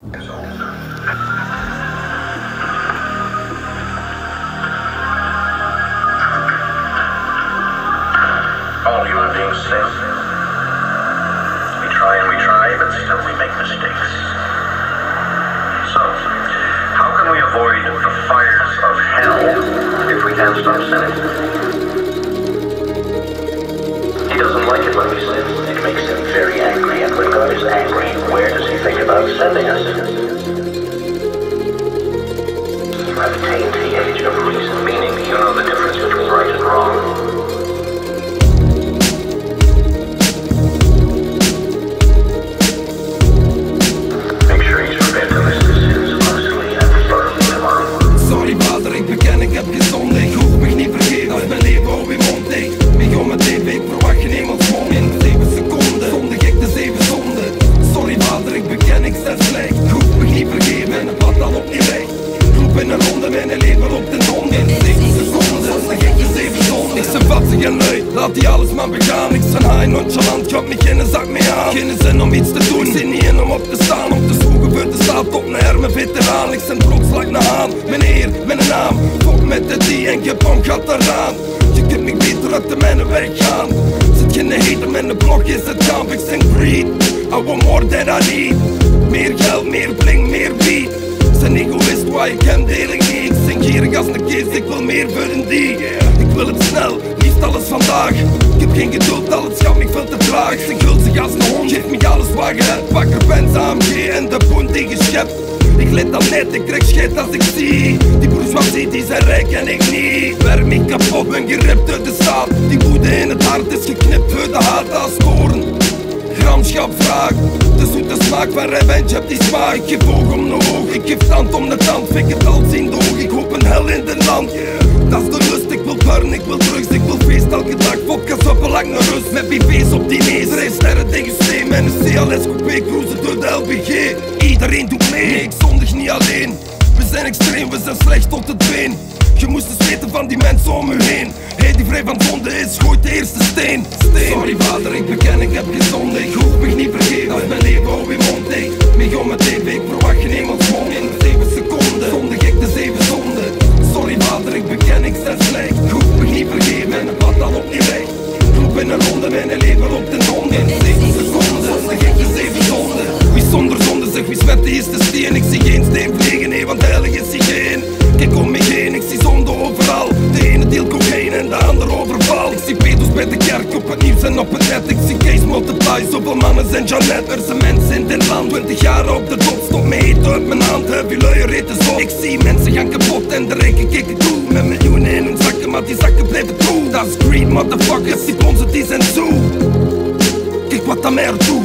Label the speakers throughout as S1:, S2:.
S1: All human beings sin. We try, but still we make mistakes. So, how can we avoid the fires of hell if we can't stop sinning? He doesn't like it when we sin. It makes him very angry, and when God is angry, where does he think about sending us? You have attained the age of reason, meaning you know the difference between right and wrong.
S2: Laat die alles maar begaan. Ik sta high nonchalant, ik had me geen zak mee aan. Geen zin om iets te doen, zin niet in om op te staan. Op de schoen gebeurt de staat op naar mijn veteraan. Ik zend trotslag naar aan, mijn eer, mijn naam. Fok met de die en je bom gaat eraan. Je kunt me beter uit de mijne weg gaan. Zit geen hater met een blok, is het kamp. Ik zing greed, I want more than I need. Meer geld, meer bling, meer beat. Zijn egoïst, waar ik hem deel ik niet. Ik zing gierig als een kees, ik wil meer voor een die. Ik wil het snel, liefst alles vandaag. Ik heb geen geduld, al het schat me veel te traag. Ik zing gulzig als een hond, geef me alles wat je hebt. Pak er pens, AMG en de boen die geschept. Ik let dan net, ik krijg scheid als ik zie. Die bourgeoisie die zijn rijk en ik niet. Werk me kapot, ben gerept uit de staat. Die woede in het hart is geknipt voor de haat als koren. Gramschap vraag, de zoete smaak van revenge heb die smaak. Ik geef oog om de oog, ik geef tand om de tand. Fik het al zien de oog, ik hoop een hel in de land. Dat is de lust, ik wil burn, ik wil drugs, ik wil feest elke dag. Vodka suppen lang naar rust, met BV's op diners. Rijsterren tegen steen, en een CLS coupé cruisen door de LBG. Iedereen doet mee, nee, ik zondig niet alleen. We zijn extreem, we zijn slecht tot het been. Je moest eens weten van die mensen om u heen. Hij die vrij van zonde is, gooit de eerste steen. Sorry vader, ik beken, ik heb geen zonde. Ik hoef me niet vergeven, als mijn leven hou in mond dicht. Mij om mijn tv, ik verwacht geen hemelsmond. In 7 seconden, zondig ik de 7 zonden. Sorry vader, ik beken, ik sta slecht. Ik hoef me niet vergeven, en het pad dan op niet weg. Groep in een ronde, mijn leven loopt in zonde. In 7 seconden, zondig ik de 7 zonden. Wie zonder zonde zegt, wie smet is de steen. Ik zie geen steen vliegen, nee, want heilig is hij geen. Kijk om me heen, ik zie zonde overal. De ene deel cocaïne en de andere overval. Ik zie pedos bij de kerk op het nieuws en op het net. Ik zie Kees multiply, zoveel mannen zijn Janet. Er zijn mensen in dit land, 20 jaar op de top. Stop me eten uit mijn hand, heavy luier eten zo. Ik zie mensen gaan kapot en de rijken kikken toe. Met miljoenen in hun zakken, maar die zakken blijven toe. Dat is greed, motherfuckers, die ponzen die zijn zo. Kijk wat dat mij er toe.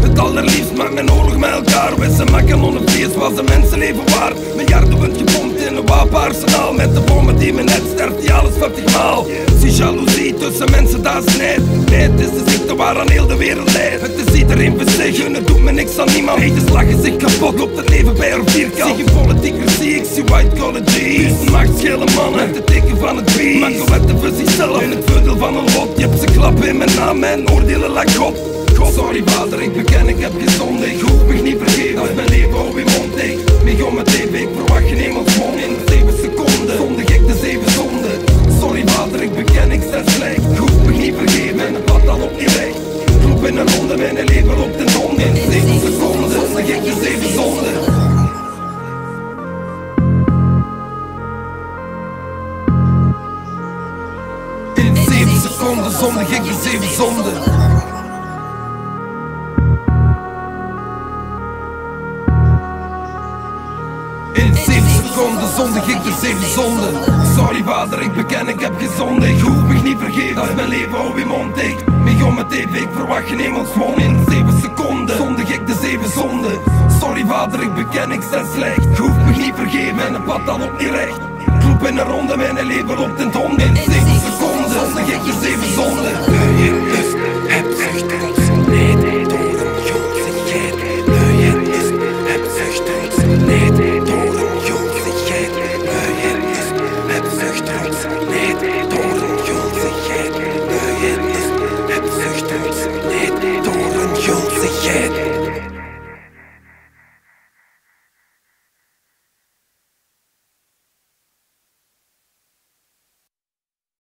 S2: Het allerliefst maakt mijn oorlog met elkaar. Wij zijn maar kanonnenvlees, was een mensenleven waard. Miljarden wordt gepompt in een wapenarsenaal. Met de bommen die me net sterft, die alles 50 maal. Zie jaloezie tussen mensen, dat is net. Het is de ziekte waaraan heel de wereld leidt. Het is iedereen voor zich, het doet me niks aan niemand. Haters lachen zich kapot, loopt het leven bij haar vierkant. Zie geen politiekerzie, ik zie white collar G's. Macht schele mannen, met het teken van het beest. Maken wetten voor zichzelf, in het voordeel van een lot. Je hebt ze klappen in mijn naam en oordelen like God. Sorry vader, ik beken, ik heb geen zonde. Ik hoef me niet vergeven, als mijn leven hou in mond dicht. Mij om mijn tv, ik verwacht geen hemelsmond. In 7 seconden, zondig ik de 7 zonden. Sorry vader, ik beken, ik sta slecht. Ik hoef me niet vergeven, en het pad dan op niet weg. Groep in een ronde, mijn leven loopt in zonde. In 7 seconden, zondig ik de 7 zonden. In 7 seconden, zondig ik de 7 zonden. In 7 seconden zondig ik de 7 zonden. Sorry vader, ik beken, ik heb geen zonde. Ik hoef me niet vergeven, als mijn leven hou in mond dicht. Mij om mijn tv, ik verwacht geen hemelsmond. In 7 seconden zondig ik de 7 zonden. Sorry vader, ik beken, ik sta slecht. Ik hoef me niet vergeven en het pad dan op niet recht. Kloep in een ronde, mijn leven loopt in het hond. In 7 seconden zondig ik de 7 zonden.